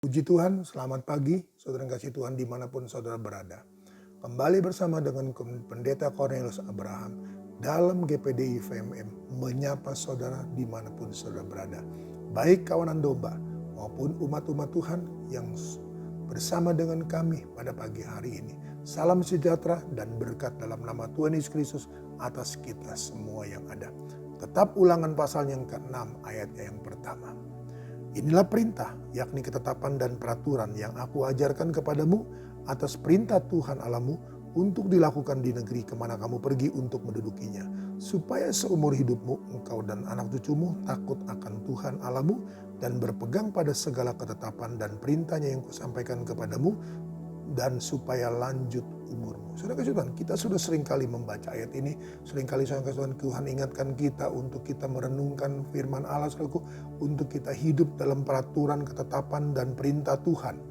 Puji Tuhan, selamat pagi, saudara yang kasih Tuhan dimanapun saudara berada. Kembali bersama dengan Pendeta Cornelius Abraham dalam GPDI VMM menyapa saudara dimanapun saudara berada. Baik kawanan domba maupun umat-umat Tuhan yang bersama dengan kami pada pagi hari ini. Salam sejahtera dan berkat dalam nama Tuhan Yesus Kristus atas kita semua yang ada. Tetap Ulangan pasal yang ke-6 ayatnya yang pertama. Inilah perintah, yakni ketetapan dan peraturan yang aku ajarkan kepadamu atas perintah Tuhan Allahmu untuk dilakukan di negeri kemana kamu pergi untuk mendudukinya. Supaya seumur hidupmu engkau dan anak cucumu takut akan Tuhan Allahmu dan berpegang pada segala ketetapan dan perintahnya yang kusampaikan kepadamu dan supaya lanjut umurmu. Saudara kasih Tuhan, kita sudah sering kali membaca ayat ini. Sering kali Tuhan ingatkan kita untuk kita merenungkan firman Allah, saudaraku, untuk kita hidup dalam peraturan, ketetapan, dan perintah Tuhan.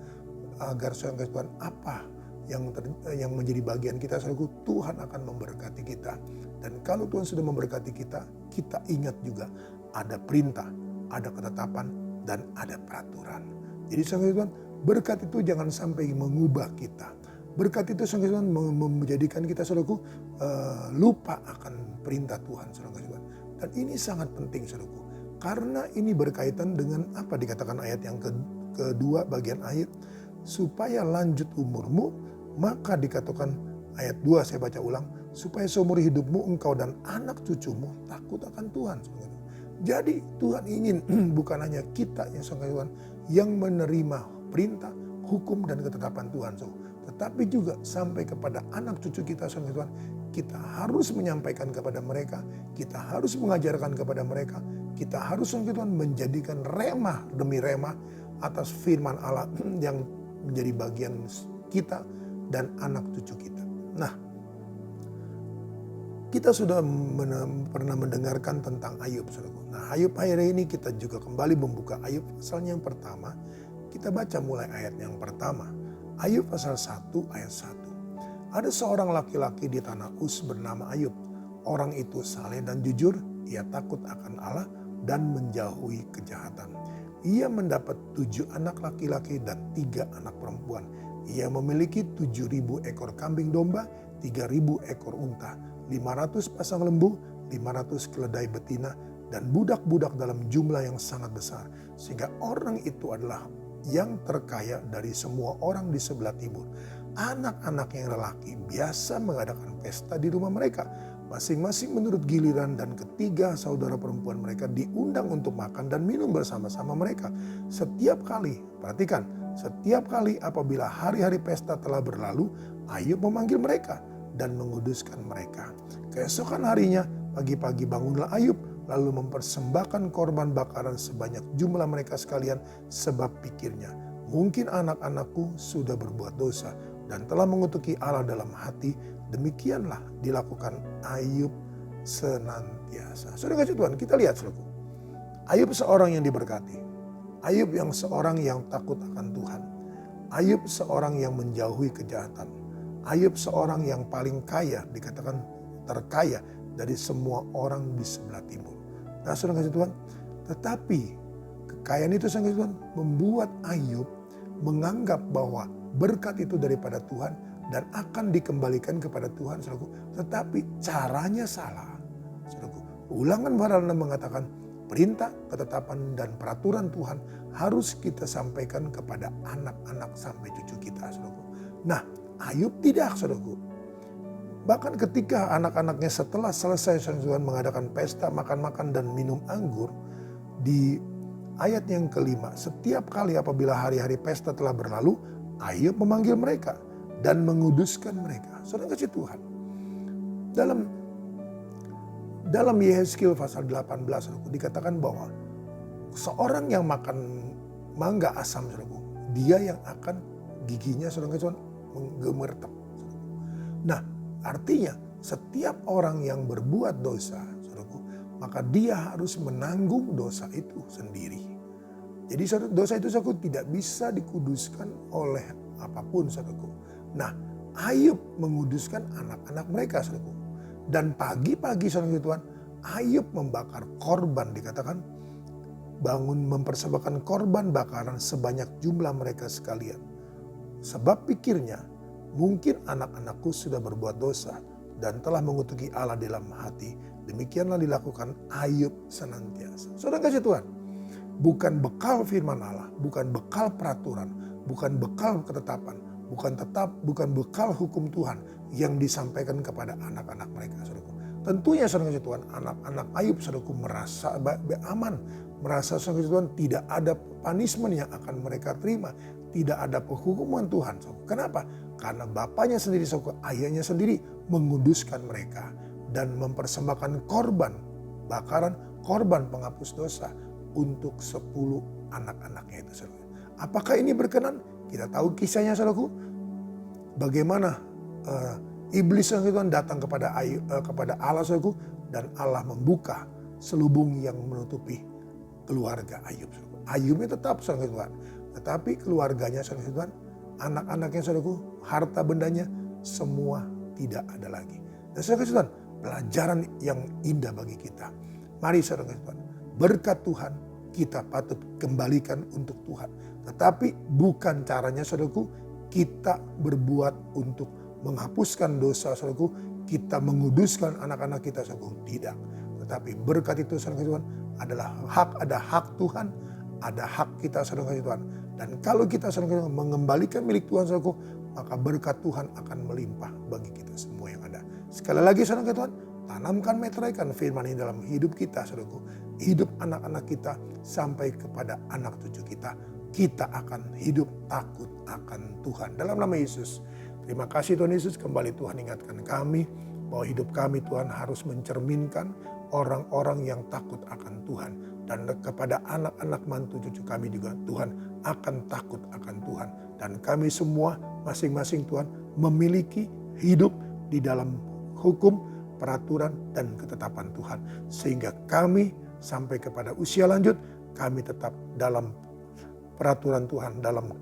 Agar Tuhan apa yang menjadi bagian kita, saudaraku, Tuhan akan memberkati kita. Dan kalau Tuhan sudah memberkati kita, kita ingat juga ada perintah, ada ketetapan, dan ada peraturan. Jadi Tuhan, berkat itu jangan sampai mengubah kita. Berkat itu Tuhan menjadikan kita, saudaraku, lupa akan perintah Tuhan, saudara Tuhan. Dan ini sangat penting, saudaraku. Karena ini berkaitan dengan apa dikatakan ayat yang kedua bagian akhir. Supaya lanjut umurmu, maka dikatakan ayat 2 saya baca ulang. Supaya seumur hidupmu engkau dan anak cucumu takut akan Tuhan, saudara. Jadi Tuhan ingin bukan hanya kita yang saudara Tuhan yang menerima perintah, hukum dan ketetapan Tuhan, tetapi juga sampai kepada anak cucu kita, saudara Tuhan, kita harus menyampaikan kepada mereka, kita harus mengajarkan kepada mereka, kita harus, saudara Tuhan, menjadikan remah demi remah atas firman Allah yang menjadi bagian kita dan anak cucu kita. Nah, kita sudah pernah mendengarkan tentang Ayub, saudara. Nah, Ayub hari ini kita juga kembali membuka Ayub pasalnya yang pertama. Kita baca mulai ayat yang pertama. Ayub pasal 1 ayat 1. Ada seorang laki-laki di tanah Uz bernama Ayub. Orang itu saleh dan jujur, ia takut akan Allah dan menjauhi kejahatan. Ia mendapat 7 anak laki-laki dan 3 anak perempuan. Ia memiliki 7.000 ekor kambing domba, 3.000 ekor unta, 500 pasang lembu, 500 keledai betina, dan budak-budak dalam jumlah yang sangat besar. Sehingga orang itu adalah yang terkaya dari semua orang di sebelah timur. Anak-anak yang lelaki biasa mengadakan pesta di rumah mereka. Masing-masing menurut giliran dan ketiga saudara perempuan mereka diundang untuk makan dan minum bersama-sama mereka. Setiap kali, perhatikan, setiap kali apabila hari-hari pesta telah berlalu, Ayub memanggil mereka dan menguduskan mereka. Keesokan harinya, pagi-pagi bangunlah Ayub, lalu mempersembahkan korban bakaran sebanyak jumlah mereka sekalian, sebab pikirnya, mungkin anak-anakku sudah berbuat dosa dan telah mengutuki Allah dalam hati. Demikianlah dilakukan Ayub senantiasa. Saudara kasih Tuhan, kita lihat, saudaraku. Ayub seorang yang diberkati. Ayub yang seorang yang takut akan Tuhan. Ayub seorang yang menjauhi kejahatan. Ayub seorang yang paling kaya, dikatakan terkaya dari semua orang di sebelah timur. Nah, saudara kasih Tuhan, tetapi kekayaan itu, saudara kasih Tuhan, membuat Ayub menganggap bahwa berkat itu daripada Tuhan dan akan dikembalikan kepada Tuhan, saudaraku. Tetapi caranya salah, saudaraku. Ulangan pasal 6 mengatakan perintah, ketetapan dan peraturan Tuhan harus kita sampaikan kepada anak-anak sampai cucu kita, saudaraku. Nah, Ayub tidak, saudaraku. Bahkan ketika anak-anaknya setelah selesai Tuhan mengadakan pesta, makan-makan dan minum anggur, di ayat yang kelima, setiap kali apabila hari-hari pesta telah berlalu, Ayub memanggil mereka dan menguduskan mereka. Saudara kasih Tuhan, dalam Yehezkiel pasal 18 dikatakan bahwa seorang yang makan mangga asam, saudaraku, dia yang akan giginya, saudara kasih Tuhan, menggemertap. Nah, artinya setiap orang yang berbuat dosa, saudaraku, maka dia harus menanggung dosa itu sendiri. Jadi dosa itu, saudaraku, tidak bisa dikuduskan oleh apapun, saudaraku. Nah, Ayub menguduskan anak-anak mereka, saudaraku. Dan pagi-pagi, saudara Tuhan, Ayub membakar korban, dikatakan bangun mempersembahkan korban bakaran sebanyak jumlah mereka sekalian. Sebab pikirnya, mungkin anak-anakku sudah berbuat dosa dan telah mengutuki Allah dalam hati. Demikianlah dilakukan Ayub senantiasa. Saudara kasih Tuhan, bukan bekal firman Allah, bukan bekal peraturan, bukan bekal ketetapan, bukan bekal hukum Tuhan yang disampaikan kepada anak-anak mereka, saudaraku. Tentunya saudara kasih Tuhan, anak-anak Ayub saudaraku merasa aman, merasa saudara kasih Tuhan tidak ada punishment yang akan mereka terima, tidak ada penghukuman Tuhan. Kenapa? Karena bapaknya sendiri, ayahnya sendiri menguduskan mereka dan mempersembahkan korban bakaran, korban penghapus dosa untuk 10 anak-anaknya itu, saudara. Apakah ini berkenan? Kita tahu kisahnya, saudaraku. Bagaimana iblis yang itu datang kepada Allah, saudaraku, dan Allah membuka selubung yang menutupi keluarga Ayub. Ayubnya tetap, saudara Tuhan, tetapi keluarganya, saudara Tuhan, anak-anaknya, saudaraku, harta bendanya semua tidak ada lagi. Dan saudara Tuhan, pelajaran yang indah bagi kita. Mari saudara Tuhan, berkat Tuhan kita patut kembalikan untuk Tuhan. Tetapi bukan caranya, saudaraku, kita berbuat untuk menghapuskan dosa, saudaraku, kita menguduskan anak-anak kita, saudaraku. Tidak. Tetapi berkat itu, saudara Tuhan, adalah ada hak Tuhan, ada hak kita, saudara Tuhan. Dan kalau kita, saudara Tuhan, mengembalikan milik Tuhan, saudaraku, maka berkat Tuhan akan melimpah bagi kita semua yang ada. Sekali lagi, saudara Tuhan, tanamkan, meteraikan firman ini dalam hidup kita, saudaraku. Hidup anak-anak kita sampai kepada anak cucu kita. Kita akan hidup takut akan Tuhan. Dalam nama Yesus. Terima kasih Tuhan Yesus, kembali Tuhan ingatkan kami bahwa hidup kami, Tuhan, harus mencerminkan orang-orang yang takut akan Tuhan. Dan kepada anak-anak mantu cucu kami juga, Tuhan, akan takut akan Tuhan. Dan kami semua masing-masing, Tuhan, memiliki hidup di dalam hukum, peraturan, dan ketetapan Tuhan. Sehingga kami sampai kepada usia lanjut, kami tetap dalam peraturan Tuhan, dalam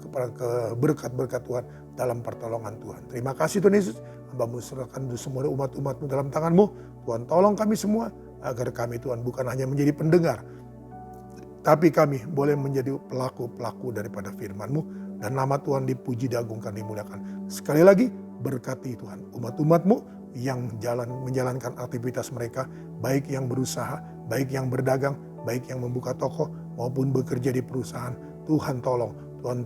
berkat-berkat Tuhan, dalam pertolongan Tuhan. Terima kasih Tuhan Yesus, Hamba-Mu serahkan semua umat-umat-Mu dalam tangan-Mu. Tuhan, tolong kami semua agar kami, Tuhan, bukan hanya menjadi pendengar, tapi kami boleh menjadi pelaku-pelaku daripada firman-Mu. Dan nama Tuhan dipuji, diagungkan, dimuliakan. Sekali lagi berkati Tuhan umat-umat-Mu yang menjalankan aktivitas mereka, baik yang berusaha, baik yang berdagang, baik yang membuka toko maupun bekerja di perusahaan. Tuhan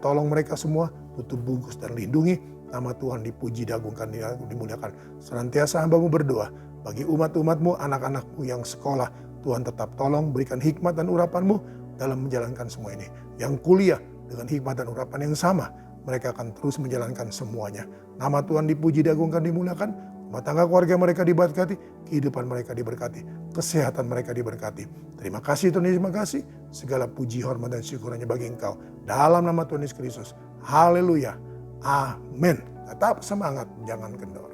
tolong mereka semua, tutup bungkus dan lindungi. Nama Tuhan dipuji, diagungkan, dimuliakan. Senantiasa hamba-Mu berdoa bagi umat-umat-Mu, anak-anak-Mu yang sekolah. Tuhan tetap tolong, berikan hikmat dan urapan-Mu dalam menjalankan semua ini. Yang kuliah dengan hikmat dan urapan yang sama, mereka akan terus menjalankan semuanya. Nama Tuhan dipuji, diagungkan, dimuliakan. Rumah tangga keluarga mereka diberkati, kehidupan mereka diberkati, kesehatan mereka diberkati. Terima kasih Tuhan Yesus, terima kasih. Segala puji, hormat, dan syukur hanya bagi Engkau. Dalam nama Tuhan Yesus Kristus. Haleluya. Amin. Tetap semangat, jangan kendor.